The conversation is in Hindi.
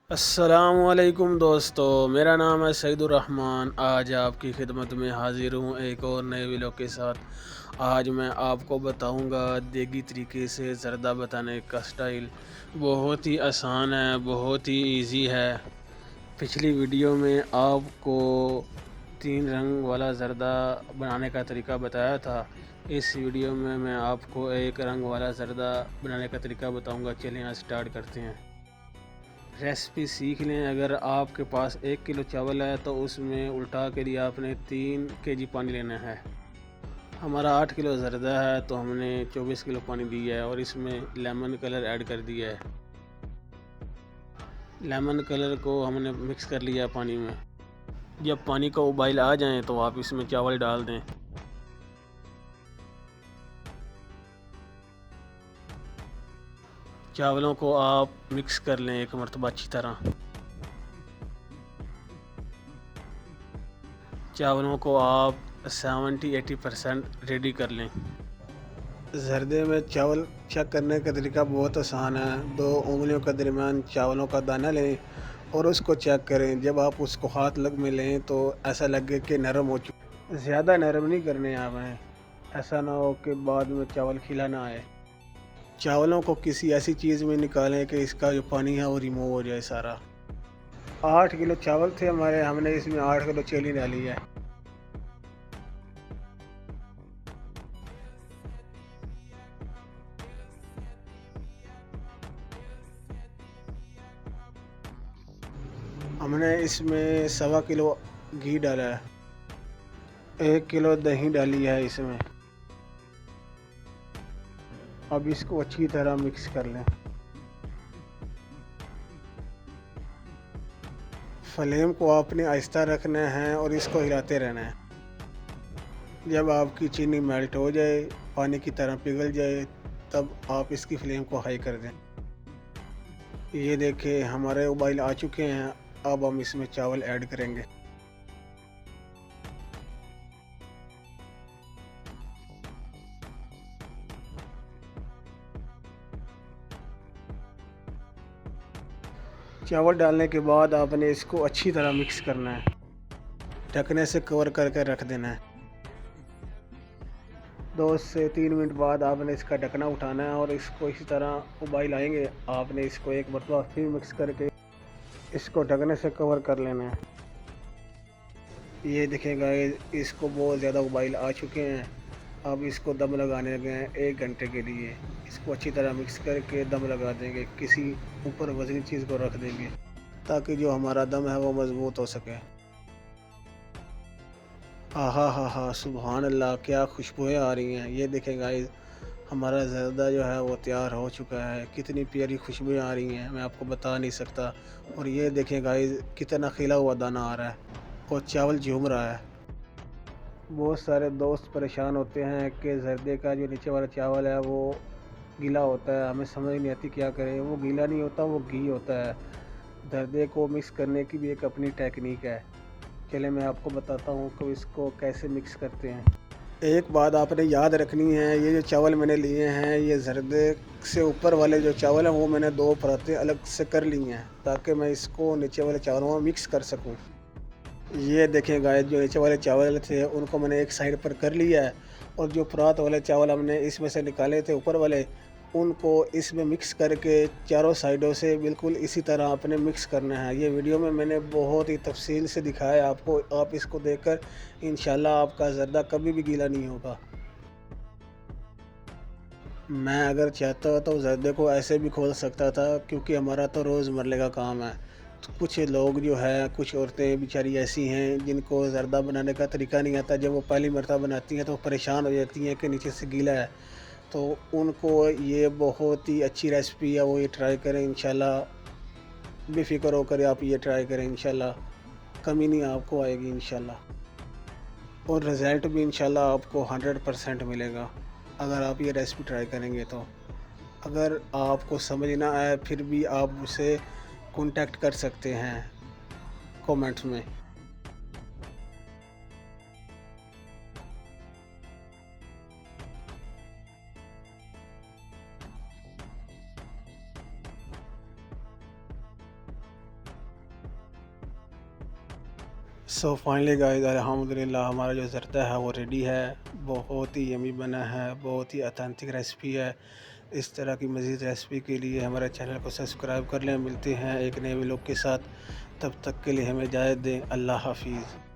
अस्सलामुअलैकुम दोस्तों, मेरा नाम है सईदुर्रहमान। आज आपकी खिदमत में हाज़िर हूँ एक और नए वीडियो के साथ। आज मैं आपको बताऊँगा देगी तरीके से ज़र्दा बनाने का स्टाइल। बहुत ही आसान है, बहुत ही इजी है। पिछली वीडियो में आपको 3 रंग वाला ज़र्दा बनाने का तरीका बताया था। इस वीडियो में मैं आपको एक रंग वाला ज़र्दा बनाने का तरीका बताऊँगा। चलिए यहाँ स्टार्ट करते हैं। रेसिपी सीख लें। अगर आपके पास 1 किलो चावल है तो उसमें उल्टा के लिए आपने 3 केजी पानी लेना है। हमारा 8 किलो ज़र्दा है तो हमने 24 किलो पानी दिया है और इसमें लेमन कलर ऐड कर दिया है। लेमन कलर को हमने मिक्स कर लिया है पानी में। जब पानी का उबाल आ जाए तो आप इसमें चावल डाल दें। चावलों को आप मिक्स कर लें एक मरतबा अच्छी तरह। चावलों को आप 70-80% रेडी कर लें। ज़र्दे में चावल चेक करने का तरीका बहुत आसान है। 2 उँगलियों के दरमियान चावलों का दाना लें और उसको चेक करें। जब आप उसको हाथ लग में लें तो ऐसा लगे कि नरम हो चुका। ज़्यादा नरम नहीं करने आपने, ऐसा ना हो कि बाद में चावल खिला ना आए। चावलों को किसी ऐसी चीज़ में निकालें कि इसका जो पानी है वो रिमूव हो जाए सारा। 8 किलो चावल थे हमारे, हमने इसमें 8 किलो चीनी डाली है। हमने इसमें 1.25 किलो घी डाला है। 1 किलो दही डाली है इसमें। अब इसको अच्छी तरह मिक्स कर लें। फ्लेम को आपने आहिस्ता रखना है और इसको हिलाते रहना है। जब आपकी चीनी मेल्ट हो जाए, पानी की तरह पिघल जाए, तब आप इसकी फ्लेम को हाई कर दें। ये देखिए हमारे उबाल आ चुके हैं। अब हम इसमें चावल ऐड करेंगे। चावल डालने के बाद आपने इसको अच्छी तरह मिक्स करना है। ढकने से कवर करके रख देना है। 2 से 3 मिनट बाद आपने इसका ढकना उठाना है और इसको इसी तरह उबाल आएंगे। आपने इसको एक मरतबा फिर मिक्स करके इसको ढकने से कवर कर लेना है। ये देखें गाइस, इसको बहुत ज़्यादा उबाल आ चुके हैं। अब इसको दम लगाने लगे हैं 1 घंटे के लिए। इसको अच्छी तरह मिक्स करके दम लगा देंगे। किसी ऊपर वजनी चीज़ को रख देंगे ताकि जो हमारा दम है वो मज़बूत हो सके। आहा हा हा, सुबहान अल्लाह, क्या खुशबुएं आ रही हैं। ये देखें गाइस, हमारा ज़र्दा जो है वो तैयार हो चुका है। कितनी प्यारी खुशबुएं आ रही हैं, मैं आपको बता नहीं सकता। और ये देखें गाइस, कितना खिला हुआ दाना आ रहा है और चावल झूम रहा है। बहुत सारे दोस्त परेशान होते हैं कि ज़र्दे का जो नीचे वाला चावल है वो गीला होता है। हमें समझ नहीं आती क्या करें। वो गीला नहीं होता, वो घी होता है। ज़र्दे को मिक्स करने की भी एक अपनी टेक्निक है। चलिए मैं आपको बताता हूँ कि इसको कैसे मिक्स करते हैं। एक बात आपने याद रखनी है, ये जो चावल मैंने लिए हैं, ये ज़र्दे से ऊपर वाले जो चावल हैं वो मैंने 2 परतें अलग से कर ली हैं ताकि मैं इसको नीचे वाले चावलों में मिक्स कर सकूँ। ये देखें गाइस, जो नीचे वाले चावल थे उनको मैंने एक साइड पर कर लिया है और जो परात वाले चावल हमने इसमें से निकाले थे ऊपर वाले, उनको इसमें मिक्स करके चारों साइडों से बिल्कुल इसी तरह आपने मिक्स करना है। ये वीडियो में मैंने बहुत ही तफसील से दिखाया है आपको। आप इसको देखकर इंशाल्लाह आपका ज़र्दा कभी भी गीला नहीं होगा। मैं अगर चाहता तो ज़र्दे को ऐसे भी खोल सकता था, क्योंकि हमारा तो रोज़मर्रा का काम है। तो कुछ लोग जो है, कुछ औरतें बेचारी ऐसी हैं जिनको ज़र्दा बनाने का तरीका नहीं आता। जब वो पहली मर्तबा बनाती हैं तो परेशान हो जाती हैं कि नीचे से गीला है। तो उनको ये बहुत ही अच्छी रेसिपी है, वो ये ट्राई करें इंशाल्लाह। बेफ़िक्र होकर आप ये ट्राई करें, इंशाल्लाह कमी नहीं आपको आएगी इंशाल्लाह। और रिज़ल्ट भी इंशाल्लाह आपको 100% मिलेगा अगर आप ये रेसिपी ट्राई करेंगे तो। अगर आपको समझ ना आए फिर भी आप मुझसे कॉन्टैक्ट कर सकते हैं कमेंट्स में। सो फाइनली गाइस अल्हम्दुलिल्लाह हमारा जो ज़र्दा है वो रेडी है। बहुत ही यमी बना है, बहुत ही ऑथेंटिक रेसिपी है। इस तरह की मज़ीद रेसिपी के लिए हमारे चैनल को सब्सक्राइब कर लें। मिलते हैं एक नए व्लॉग के साथ, तब तक के लिए हमें इजाज़त दें। अल्लाह हाफ़िज़।